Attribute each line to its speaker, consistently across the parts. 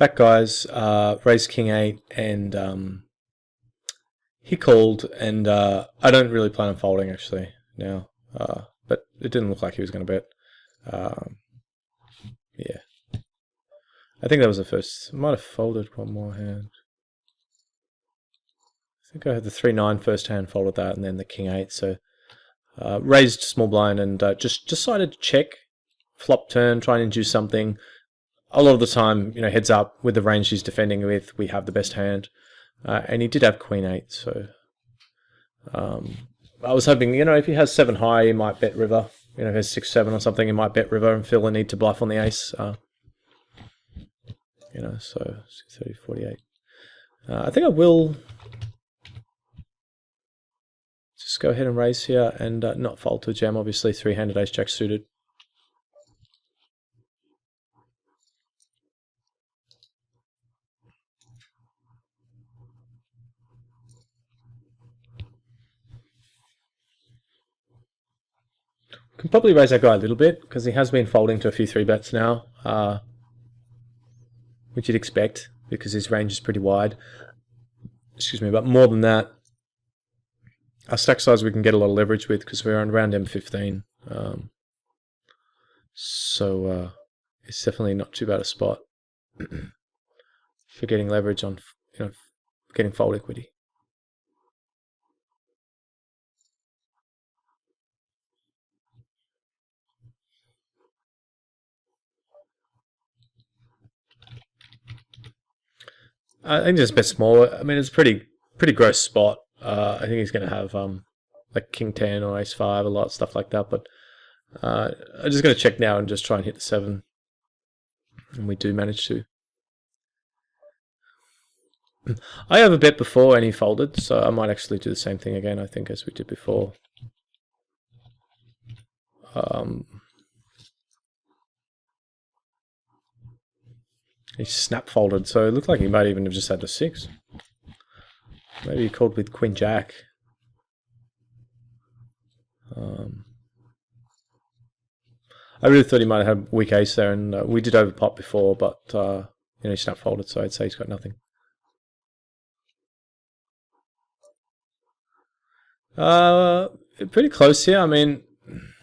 Speaker 1: Back guys, raised king 8, and he called, and I don't really plan on folding actually now, but it didn't look like he was going to bet. Yeah, I think that was the first. I might have folded one more hand. I think I had the 3-9 first hand, folded that, and then the king 8. So raised small blind and just decided to check, flop turn, try and induce something. A lot of the time, heads up with the range he's defending with, we have the best hand. And he did have queen 8, so I was hoping, if he has 7 high, he might bet river. If he has 6-7 or something, he might bet river and feel the need to bluff on the ace. So 30, 48. I think I will just go ahead and raise here and not fold to a jam, obviously. 3-handed ace jack suited. Can probably raise that guy a little bit because he has been folding to a few 3-bets now, which you'd expect because his range is pretty wide. Excuse me, but more than that, our stack size we can get a lot of leverage with because we're around M15. So it's definitely not too bad a spot for getting leverage on, getting fold equity. I think just bet small. I mean, it's a pretty gross spot. I think he's going to have like king 10 or ace 5, a lot of stuff like that. But I'm just going to check now and just try and hit the 7, and we do manage to. I have a bet before and he folded, so I might actually do the same thing again. I think as we did before. He snap folded, so it looked like he might even have just had the 6. Maybe he called with queen jack. I really thought he might have had weak ace there, and we did overpop before, but he snap folded, so I'd say he's got nothing. Pretty close here. I mean,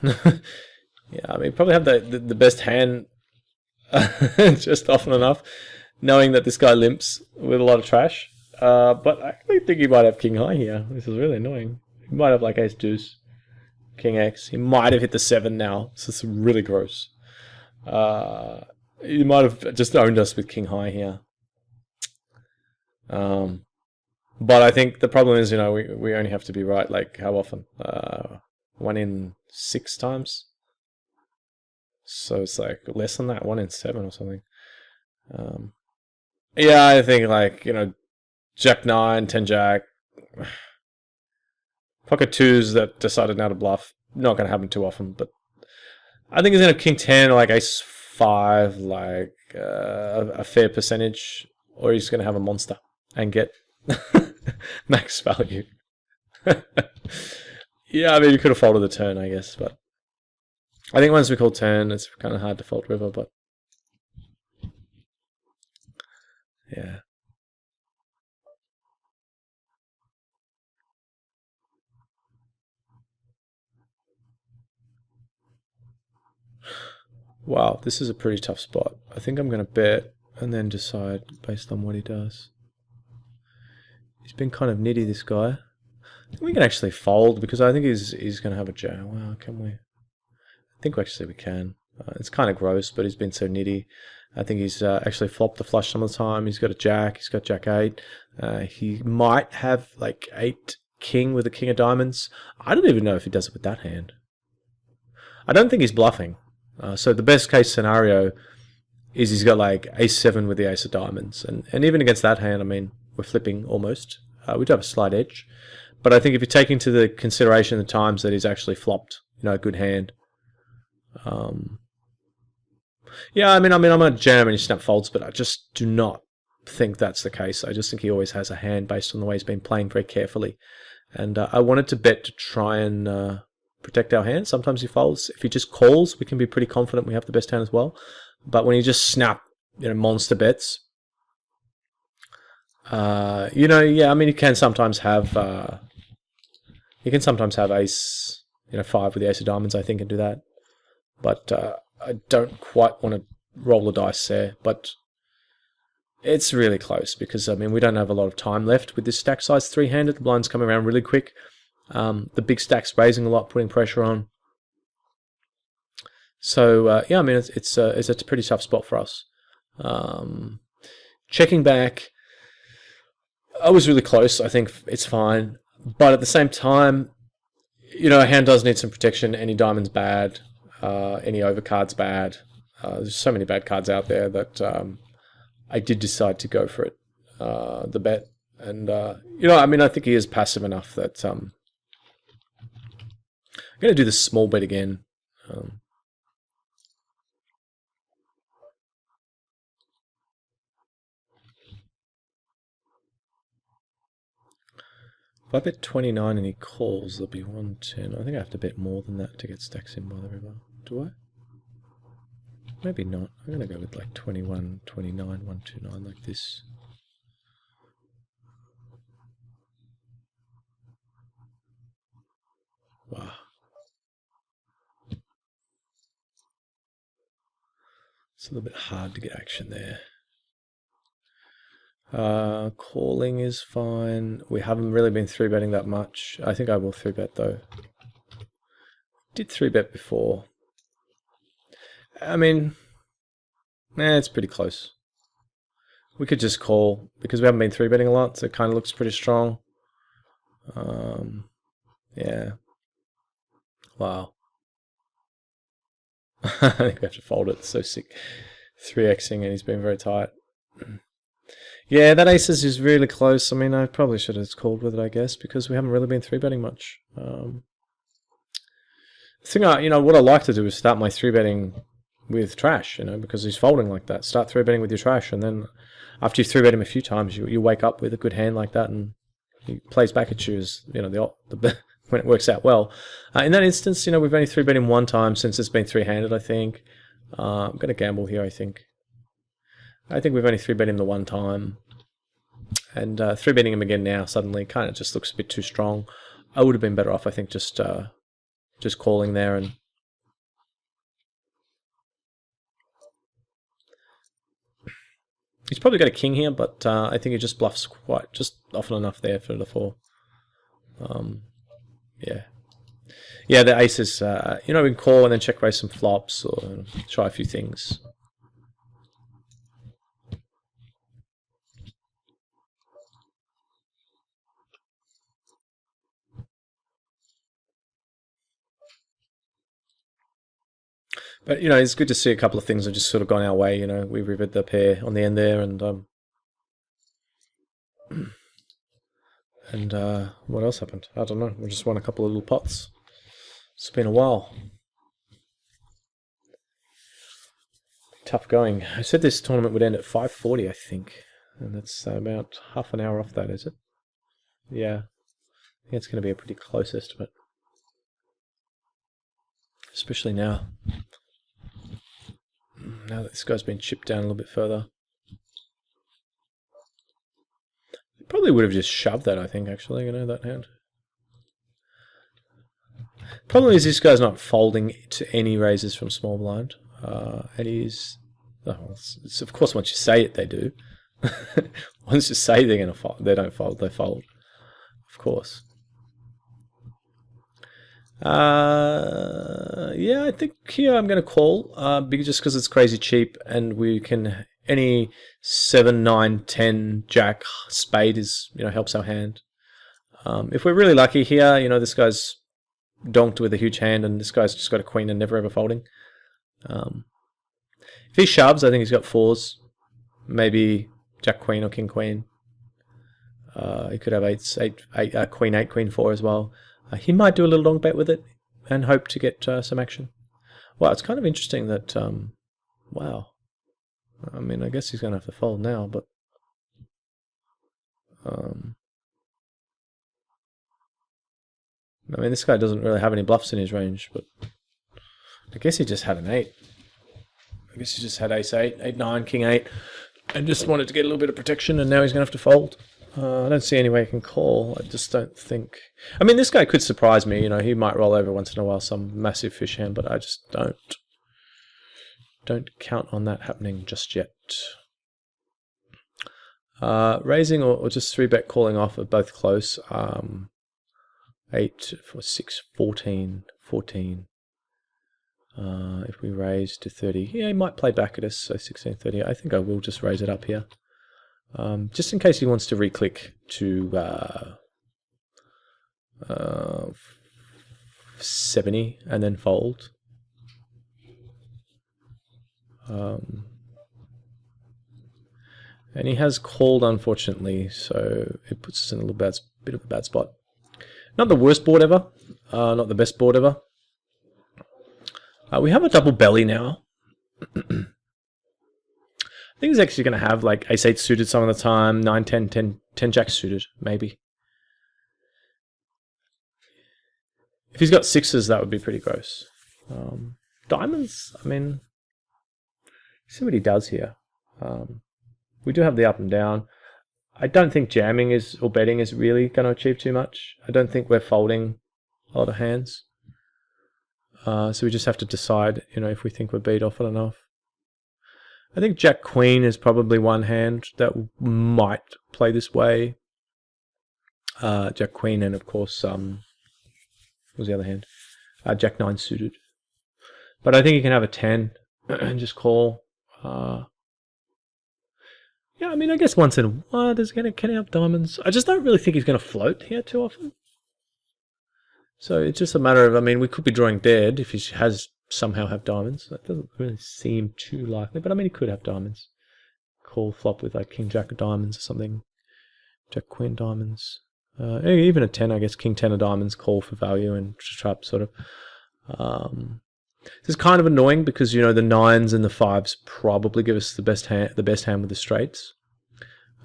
Speaker 1: yeah, I mean, probably have the best hand just often enough, knowing that this guy limps with a lot of trash. But I actually think he might have king high here. This is really annoying. He might have like ace deuce, king x. He might have hit the 7 now. So it's really gross. He might have just owned us with king high here. But I think the problem is, we only have to be right. Like how often? 1 in 6 times. So it's like less than that, 1 in 7 or something. Yeah, I think like, jack 9, 10 jack. Pocket 2s that decided now to bluff. Not going to happen too often, but I think he's going to have king 10 or like ace 5, like a fair percentage, or he's going to have a monster and get max value. Yeah, I mean, you could have folded the turn, I guess, but I think once we call turn, it's kind of hard to fold river, but yeah. Wow, this is a pretty tough spot. I think I'm going to bet and then decide based on what he does. He's been kind of nitty, this guy. I think we can actually fold because I think he's going to have a jam. Wow, can we? I think actually we can. It's kind of gross, but he's been so nitty. I think he's actually flopped the flush some of the time. He's got a jack. He's got jack 8. He might have like 8 king with a king of diamonds. I don't even know if he does it with that hand. I don't think he's bluffing. So the best case scenario is he's got like ace 7 with the ace of diamonds. And even against that hand, I mean, we're flipping almost. We do have a slight edge. But I think if you take into the consideration the times that he's actually flopped, a good hand. Yeah, I mean, I'm a jam and he snap folds, but I just do not think that's the case. I just think he always has a hand based on the way he's been playing very carefully. And I wanted to bet to try and protect our hand. Sometimes he folds. If he just calls, we can be pretty confident we have the best hand as well. But when he just snap, monster bets, You know, yeah, I mean, you can sometimes have ace, you know, 5 with the ace of diamonds, I think, and do that. But I don't quite want to roll the dice there. But it's really close because, I mean, we don't have a lot of time left with this stack size 3-handed. The blind's coming around really quick. The big stack's raising a lot, putting pressure on. So yeah, I mean, it's a pretty tough spot for us. Checking back, I was really close. I think it's fine, but at the same time, you know, a hand does need some protection. Any diamond's bad. Any overcard's bad. There's so many bad cards out there that I did decide to go for it, the bet. And, you know, I mean, I think he is passive enough that I'm going to do the small bet again. If I bet 29 and he calls, there'll be 110. I think I have to bet more than that to get stacks in by the river. Do I? Maybe not. I'm going to go with like 21, 29, 129 like this. Wow. It's a little bit hard to get action there. Calling is fine. We haven't really been 3-betting that much. I think I will 3-bet though. Did 3-bet before. I mean, it's pretty close. We could just call because we haven't been 3-betting a lot, so it kind of looks pretty strong. Yeah. Wow. I think we have to fold it. It's so sick. 3xing and he's been very tight. Yeah, that aces is really close. I mean, I probably should have called with it, I guess, because we haven't really been 3-betting much. The thing, you know, what I like to do is start my 3-betting with trash, you know, because he's folding like that. Start 3-betting with your trash, and then after you 3-bet him a few times, you wake up with a good hand like that, and he plays back at you as, you know, when it works out well. In that instance, you know, we've only 3-bet him one time since it's been 3-handed, I think. I'm going to gamble here, I think. I think we've only 3-bet him the one time. And 3-betting him again now suddenly kind of just looks a bit too strong. I would have been better off, I think, just calling there. And he's probably got a king here, but I think he just bluffs just often enough there for the 4. Yeah. Yeah, the aces, you know, we can call and then check raise some flops or try a few things. But, you know, it's good to see a couple of things have just sort of gone our way. You know, we rivered the pair on the end there, and what else happened? I don't know. We just won a couple of little pots. It's been a while. Tough going. I said this tournament would end at 5:40, I think, and that's about half an hour off that, is it? Yeah. I think it's going to be a pretty close estimate. Especially now. Now that this guy's been chipped down a little bit further. Probably would have just shoved that, I think, actually, you know, that hand. Problem is this guy's not folding to any raises from small blind. And he's... Oh, it's of course, once you say it, they do. Once you say they're going to fold, they don't fold, they fold. Of course. Yeah, I think here I'm going to call, just because it's crazy cheap, and we can... Any 7, 9, 10, jack, spade is, you know, helps our hand. If we're really lucky here, you know, this guy's donked with a huge hand, and this guy's just got a queen and never ever folding. If he shoves, I think he's got 4s, maybe jack queen or king queen. He could have 8, queen 8, queen 4 as well. He might do a little long bet with it and hope to get some action. Wow, it's kind of interesting that. Wow. I mean, I guess he's going to have to fold now, but... I mean, this guy doesn't really have any bluffs in his range, but... I guess he just had an 8. I guess he just had ace 8, 8, 9, king 8. and just wanted to get a little bit of protection, and now he's going to have to fold. I don't see any way he can call. I just don't think... I mean, this guy could surprise me. You know, he might roll over once in a while some massive fish hand, but I just don't count on that happening just yet. Raising or just 3-bet calling off are both close. 8, 4, 6, 14, 14. If we raise to 30, yeah, he might play back at us, so 16, 30. I think I will just raise it up here. Just in case he wants to re-click to 70 and then fold. And he has called, unfortunately, so it puts us in a little bit of a bad spot. Not the worst board ever, not the best board ever. We have a double belly now. I think he's actually going to have like ace-8 suited some of the time, 9, 10, 10, 10 jack suited, maybe. If he's got 6s, that would be pretty gross. Diamonds, I mean, see what he does here. We do have the up and down. I don't think jamming is or betting is really going to achieve too much. I don't think we're folding a lot of hands. So we just have to decide, you know, if we think we're beat off it enough. I think Jack Queen is probably one hand that might play this way. Jack Queen and of course, what was the other hand? Jack 9 suited. But I think he can have a 10 and just call. Yeah, I mean, I guess once in a while, can he have diamonds? I just don't really think he's going to float here too often. So it's just a matter of, I mean, we could be drawing dead if he has somehow have diamonds. That doesn't really seem too likely, but I mean, he could have diamonds. Call flop with like King Jack of diamonds or something. Jack Queen diamonds. Even a 10, I guess. King 10 of diamonds, call for value and trap sort of. This is kind of annoying because, you know, the 9s and the 5s probably give us the best hand with the straights.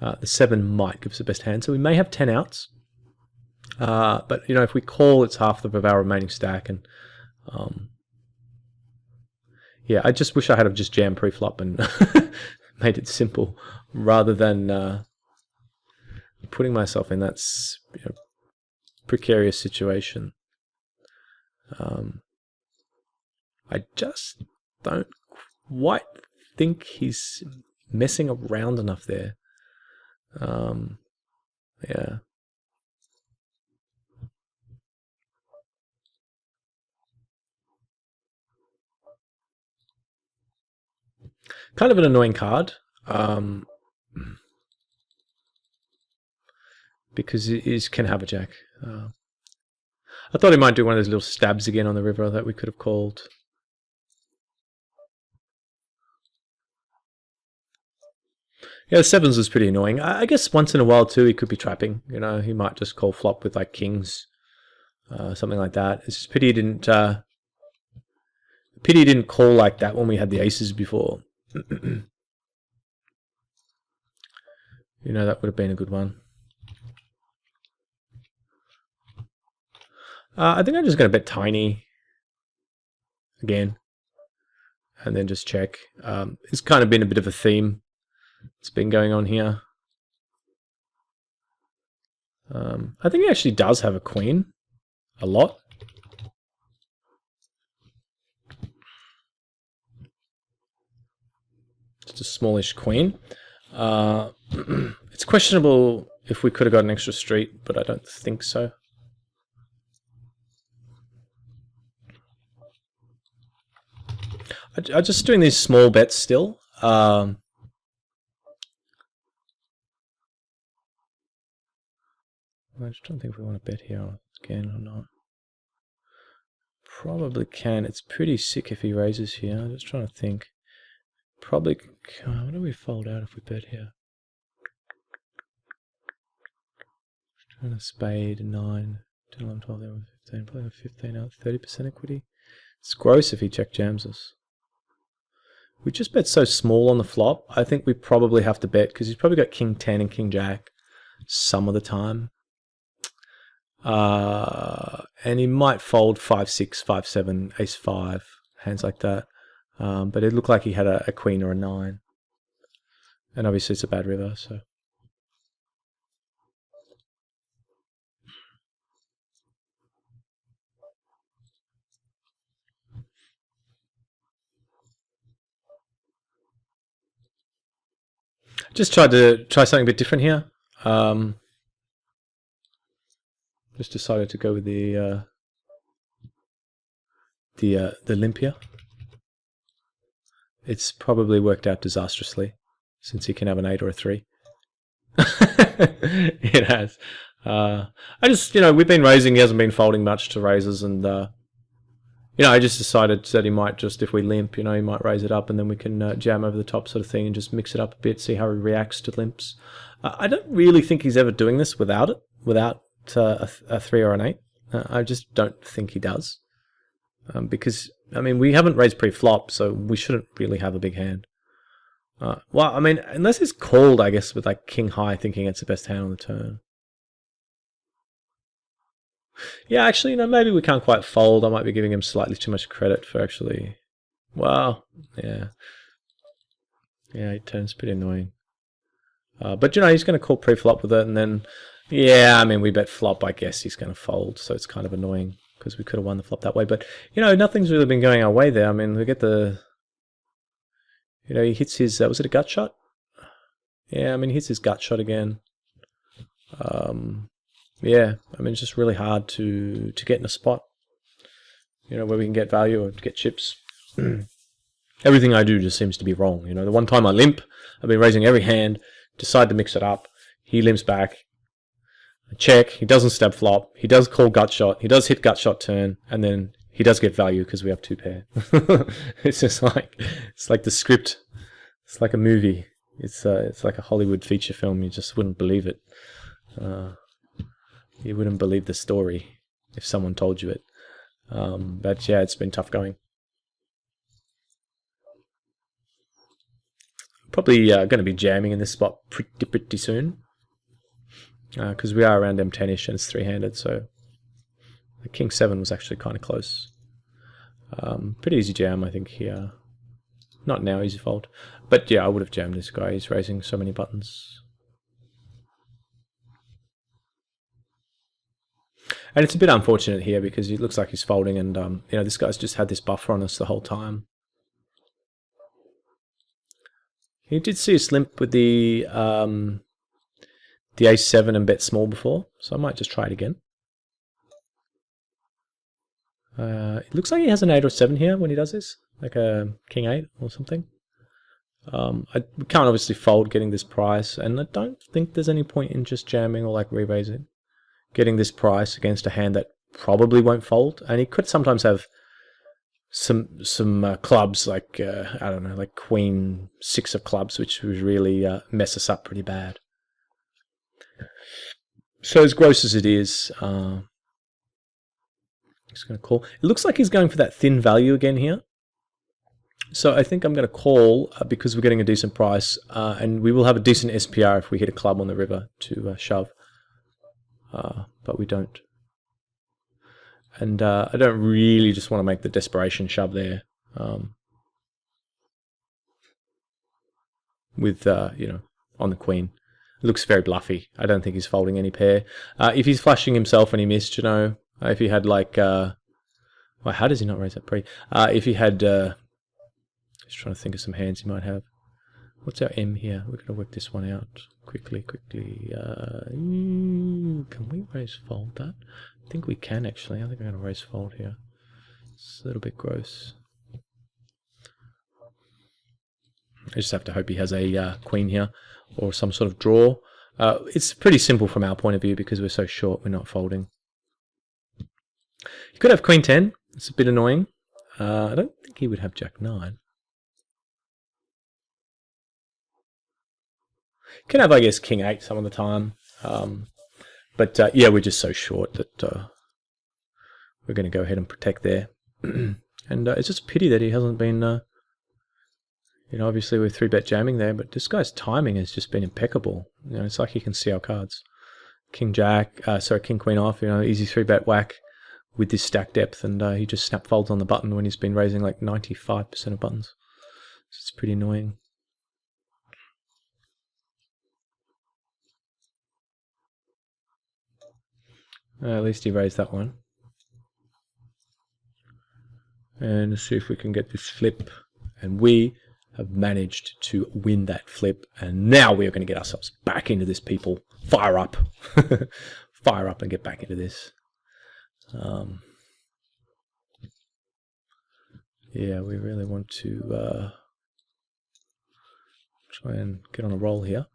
Speaker 1: The 7 might give us the best hand, so we may have 10 outs. But, you know, if we call, it's half of our remaining stack. And yeah, I just wish I had just jammed pre-flop and made it simple rather than putting myself in that, you know, precarious situation. I just don't quite think he's messing around enough there. Yeah. Kind of an annoying card. Because it can have a jack. I thought he might do one of those little stabs again on the river that we could have called. Yeah, the 7s was pretty annoying. I guess once in a while too, he could be trapping. You know, he might just call flop with like kings, something like that. It's just pity he didn't call like that when we had the aces before. You know, that would have been a good one. I think I'm just going to bet tiny again, and then just check. It's kind of been a bit of a theme. It's been going on here. I think he actually does have a queen, a lot. Just a smallish queen. It's questionable if we could have got an extra street, but I don't think so. I'm just doing these small bets still. I'm just trying to think if we want to bet here again or not. Probably can. It's pretty sick if he raises here. I'm just trying to think. Probably. What do we fold out if we bet here? Trying to spade 9, 10, 11, 12, 11, 15. Probably 15 out. 30% equity. It's gross if he check jams us. We just bet so small on the flop. I think we probably have to bet because he's probably got King 10 and King Jack some of the time. And he might fold 5, 6, 5, 7, ace 5, hands like that. But it looked like he had a queen or a 9. And obviously it's a bad river, so. Just tried to try something a bit different here. Just decided to go with the limp here. It's probably worked out disastrously, since he can have an 8 or a 3. It has. I just, we've been raising, he hasn't been folding much to raises, and, I just decided that he might just, if we limp, he might raise it up, and then we can jam over the top sort of thing and just mix it up a bit, see how he reacts to limps. I don't really think he's ever doing this without a 3 or an 8. I just don't think he does. Because, we haven't raised pre-flop, so we shouldn't really have a big hand. Well, unless it's called, I guess, with like king high, thinking it's the best hand on the turn. Yeah, actually, maybe we can't quite fold. I might be giving him slightly too much credit for actually... Well, yeah. Yeah, it turns pretty annoying. But, he's going to call pre-flop with it, and then... Yeah, we bet flop, I guess he's going to fold, so it's kind of annoying, because we could have won the flop that way. But, nothing's really been going our way there. We get the... he hits his... was it a gut shot? Yeah, he hits his gut shot again. Yeah, it's just really hard to get in a spot, where we can get value or get chips. Everything I do just seems to be wrong. The one time I limp, I've been raising every hand, decide to mix it up. He limps back. I check. He doesn't stab flop. He does call gut shot. He does hit gut shot turn, and then he does get value because we have 2 pair. It's just it's like the script. It's like a movie. It's like a Hollywood feature film. You just wouldn't believe it. You wouldn't believe the story if someone told you it. But yeah, it's been tough going. Probably going to be jamming in this spot pretty soon. Because we are around M10ish and it's 3-handed, so the King 7 was actually kind of close. Pretty easy jam, I think, here. Not now, easy fold. But yeah, I would have jammed this guy. He's raising so many buttons. And it's a bit unfortunate here because it looks like he's folding, and this guy's just had this buffer on us the whole time. He did see us limp with the ace-7 and bet small before, so I might just try it again. It looks like he has an 8 or 7 here when he does this, like a king 8 or something. We can't obviously fold getting this price, and I don't think there's any point in just jamming or like re-raising. Getting this price against a hand that probably won't fold, and he could sometimes have some clubs like I don't know, like Queen 6 of clubs, which would really mess us up pretty bad. So as gross as it is, he's going to call. It looks like he's going for that thin value again here. So I think I'm going to call because we're getting a decent price, and we will have a decent SPR if we hit a club on the river to shove. But we don't. And I don't really just want to make the desperation shove there. With, on the queen. It looks very bluffy. I don't think he's folding any pair. If he's flushing himself and he missed, if he had like... well, how does he not raise that pre? If he had... just trying to think of some hands he might have. What's our M here? We're going to work this one out quickly. Can we raise fold that? I think we can actually. I think I'm going to raise fold here. It's a little bit gross. I just have to hope he has a queen here or some sort of draw. It's pretty simple from our point of view because we're so short, we're not folding. He could have queen 10. It's a bit annoying. I don't think he would have jack 9. Can have, I guess, king 8 some of the time. But yeah, we're just so short that we're going to go ahead and protect there. And it's just a pity that he hasn't been, obviously we're 3-bet jamming there, but this guy's timing has just been impeccable. It's like he can see our cards. King Jack, King Queen off, easy 3-bet whack with this stack depth, and he just snap folds on the button when he's been raising like 95% of buttons. So it's pretty annoying. At least he raised that one. And let's see if we can get this flip. And we have managed to win that flip. And now we are going to get ourselves back into this, people. Fire up. Fire up and get back into this. Yeah, we really want to try and get on a roll here.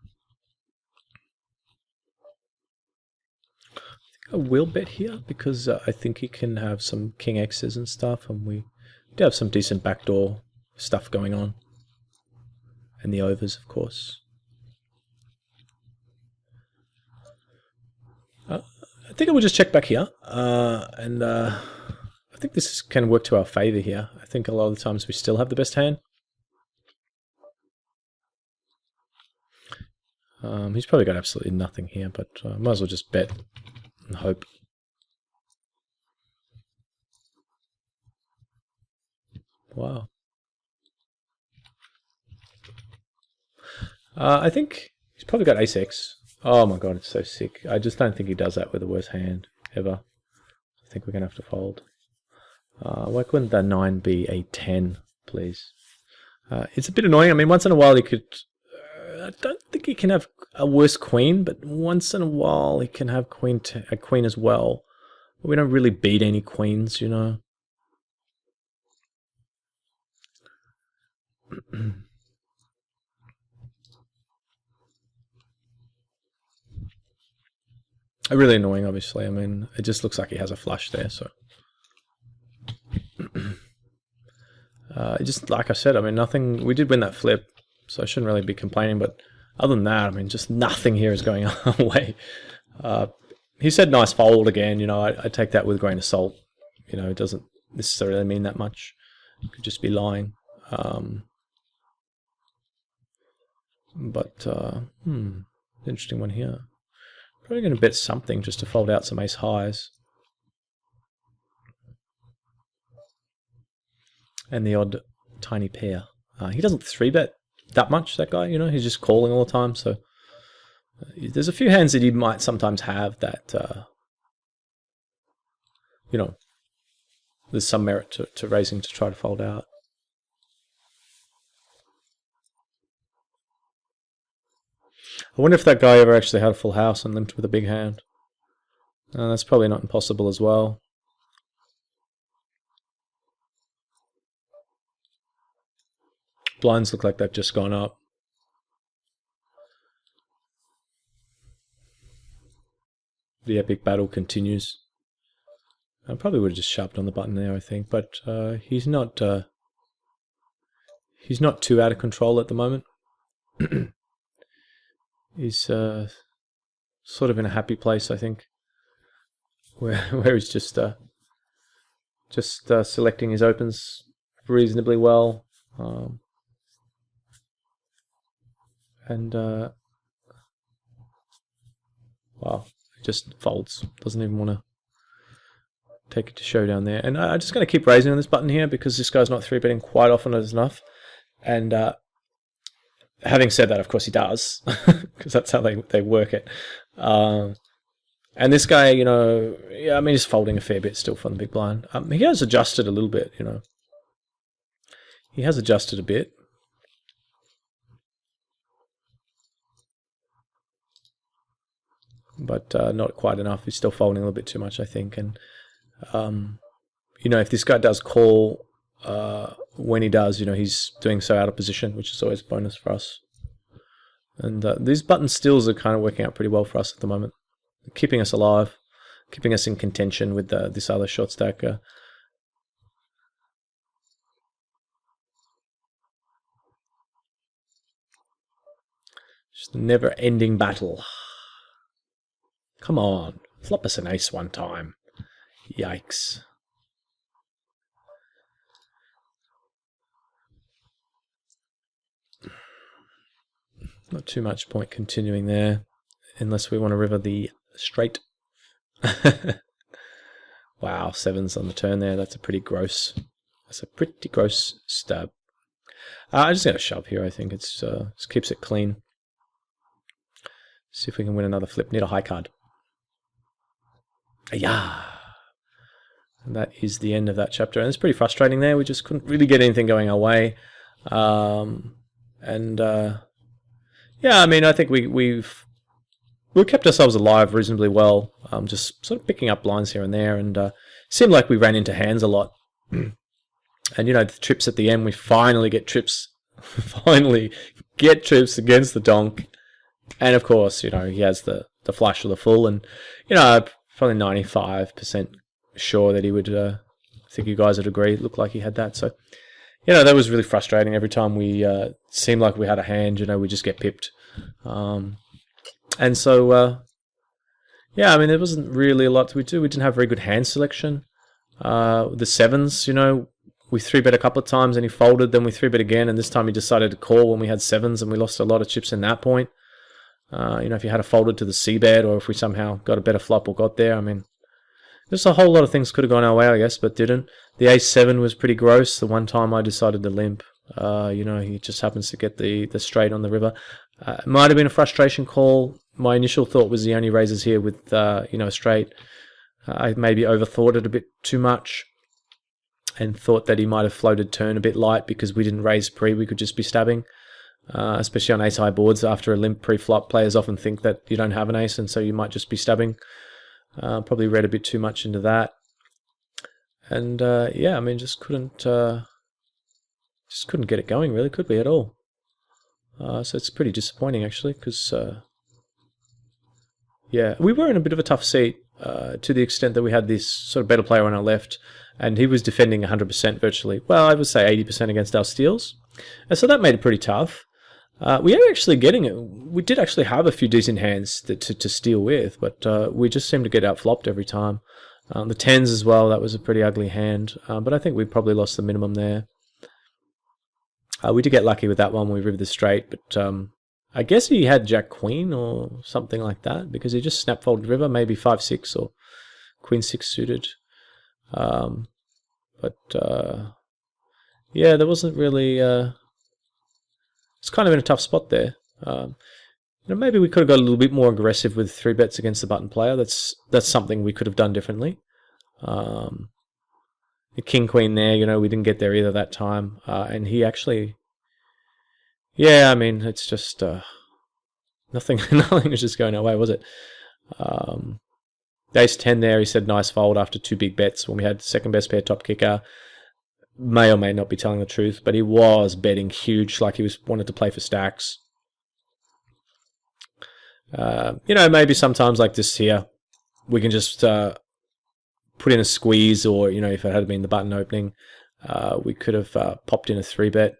Speaker 1: I will bet here because I think he can have some king X's and stuff, and we do have some decent backdoor stuff going on. And the overs, of course. I think I will just check back here, and I think this can work to our favor here. I think a lot of the times we still have the best hand. He's probably got absolutely nothing here, but might as well just bet and hope. Wow. I think he's probably got ace-x. Oh my god, it's so sick. I just don't think he does that with the worst hand ever. I think we're going to have to fold. Why couldn't the 9 be a 10, please? It's a bit annoying. I mean, once in a while he could... I don't think he can have a worse queen, but once in a while he can have a queen as well. We don't really beat any queens, you know. Really annoying, obviously. I mean, it just looks like he has a flush there, so... just like I said, I mean, nothing... We did win that flip, so I shouldn't really be complaining, but other than that, I mean, just nothing here is going our way. He said nice fold again, you know, I take that with a grain of salt. You know, it doesn't necessarily mean that much. It could just be lying. Interesting one here. Probably going to bet something just to fold out some ace highs. And the odd tiny pair. He doesn't 3-bet that much, that guy, you know, he's just calling all the time, so there's a few hands that he might sometimes have that, you know, there's some merit to raising to try to fold out. I wonder if that guy ever actually had a full house and limped with a big hand. That's probably not impossible as well. Blinds look like they've just gone up. The epic battle continues. I probably would have just sharpened on the button there, I think, but he's not too out of control at the moment. He's sort of in a happy place, I think, where he's just selecting his opens reasonably well. Wow, just folds. Doesn't even want to take it to showdown there. And I'm just going to keep raising on this button here because this guy's not 3-betting quite often enough. And having said that, of course he does, because that's how they work it. And this guy, you know, yeah, I mean, he's folding a fair bit still from the big blind. He has adjusted a little bit, you know. He has adjusted a bit. But not quite enough. He's still folding a little bit too much, I think. And, you know, if this guy does call, when he does, you know, he's doing so out of position, which is always a bonus for us. And these button stills are kind of working out pretty well for us at the moment. Keeping us alive, keeping us in contention with this other short stacker. Just a never-ending battle. Come on, flop us an ace one time. Yikes. Not too much point continuing there, unless we want to river the straight. Wow, 7s on the turn there. That's a pretty gross stab. I'm just going to shove here, I think. It's just keeps it clean. See if we can win another flip. Need a high card. Yeah. And that is the end of that chapter. And it's pretty frustrating there. We just couldn't really get anything going our way. And yeah, I mean, I think we've kept ourselves alive reasonably well. Just sort of picking up lines here and there, and seemed like we ran into hands a lot. And the trips at the end, we finally get trips, finally get trips against the donk. And of course, he has the flush or the full, and probably 95% sure that he would. I think you guys would agree. It looked like he had that. So, that was really frustrating. Every time we seemed like we had a hand, we just get pipped. And so, yeah, I mean, there wasn't really a lot we do. We didn't have very good hand selection. The sevens, we 3-bet a couple of times and he folded. Then we 3-bet again, and this time he decided to call when we had sevens, and we lost a lot of chips in that point. If you had a folded to the c-bet, or if we somehow got a better flop or got there, I mean, just a whole lot of things could have gone our way, I guess, but didn't. The ace-7 was pretty gross. The one time I decided to limp, he just happens to get the straight on the river. It might have been a frustration call. My initial thought was he only raises here with, a straight. I maybe overthought it a bit too much and thought that he might have floated turn a bit light because we didn't raise pre, we could just be stabbing. Especially on ace-high boards, after a limp pre-flop, players often think that you don't have an ace, and so you might just be stabbing. Probably read a bit too much into that. And yeah, I mean, just couldn't get it going, really, could we, at all? So it's pretty disappointing, actually, because yeah, we were in a bit of a tough seat to the extent that we had this sort of better player on our left, and he was defending 100% virtually. Well, I would say 80% against our steals, and so that made it pretty tough. We are actually getting it. We did actually have a few decent hands to steal with, but we just seemed to get outflopped every time. The tens as well, that was a pretty ugly hand, but I think we probably lost the minimum there. We did get lucky with that one. We rivered the straight, but I guess he had Jack Queen or something like that, because he just snap folded river, maybe 5-6 or Queen 6 suited. But yeah, there wasn't really. It's kind of in a tough spot there. Maybe we could have got a little bit more aggressive with 3-bets against the button player. That's something we could have done differently. The King Queen there, we didn't get there either that time, and he actually. Yeah, I mean, it's just nothing. Nothing was just going our way, was it? The ace-10 there, he said nice fold after 2 big bets when we had second best pair top kicker. May or may not be telling the truth, but he was betting huge, like he wanted to play for stacks. Maybe sometimes like this here, we can just put in a squeeze, or if it had been the button opening, we could have popped in a 3-bet.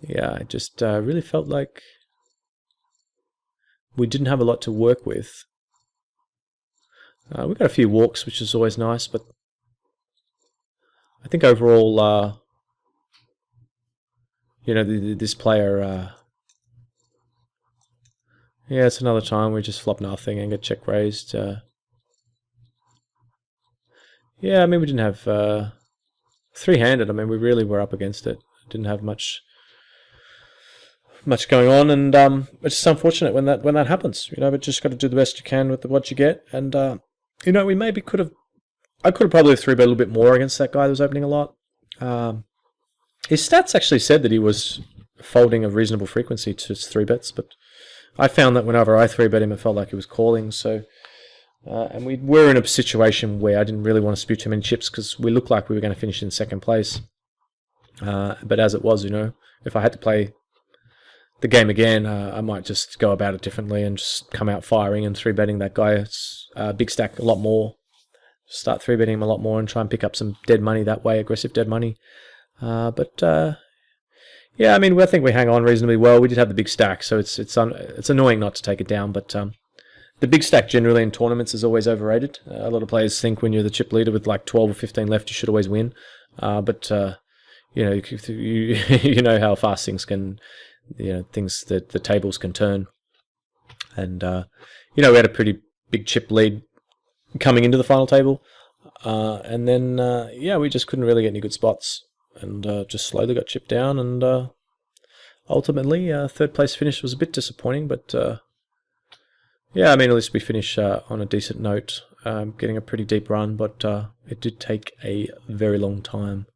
Speaker 1: Yeah, I just really felt like we didn't have a lot to work with. We got a few walks, which is always nice, but I think overall, this player, yeah, it's another time we just flop nothing and get check raised. Yeah, I mean, we didn't have 3-handed. I mean, we really were up against it. Didn't have much going on, and it's just unfortunate when that happens. But just got to do the best you can with what you get, and we maybe could have. I could have probably 3-bet a little bit more against that guy that was opening a lot. His stats actually said that he was folding a reasonable frequency to his 3-bets, but I found that whenever I 3-bet him, it felt like he was calling. So, and we were in a situation where I didn't really want to spew too many chips because we looked like we were going to finish in second place. But as it was, if I had to play the game again, I might just go about it differently and just come out firing and 3-betting that guy big stack a lot more. Start 3-betting him a lot more and try and pick up some dead money that way, aggressive dead money. But yeah, I mean, I think we hang on reasonably well. We did have the big stack, so it's annoying not to take it down. But the big stack generally in tournaments is always overrated. A lot of players think when you're the chip leader with like 12 or 15 left, you should always win. But you know how fast things can, things that the tables can turn. And we had a pretty big chip lead coming into the final table, and then yeah, we just couldn't really get any good spots, and just slowly got chipped down, and ultimately third place finish was a bit disappointing, but yeah, I mean, at least we finish on a decent note, getting a pretty deep run, but it did take a very long time.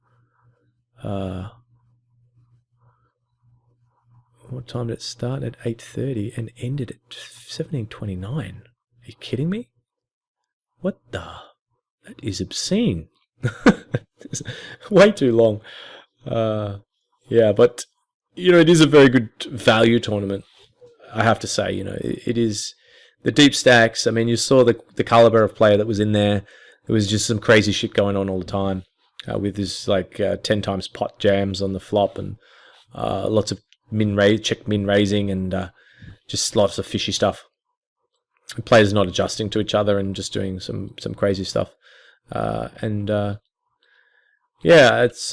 Speaker 1: What time did it start? At 8:30 and ended at 17:29. Are you kidding me? What the? That is obscene. Way too long. Yeah, but it is a very good value tournament. I have to say, it is the deep stacks. I mean, you saw the caliber of player that was in there. There was just some crazy shit going on all the time, with this 10 times pot jams on the flop and lots of check min raising and just lots of fishy stuff. Players not adjusting to each other and just doing some crazy stuff. Yeah, it's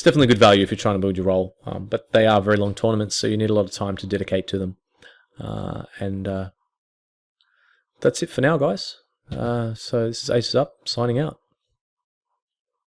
Speaker 1: definitely good value if you're trying to build your roll. But they are very long tournaments, so you need a lot of time to dedicate to them. And that's it for now, guys. So this is Acesup signing out.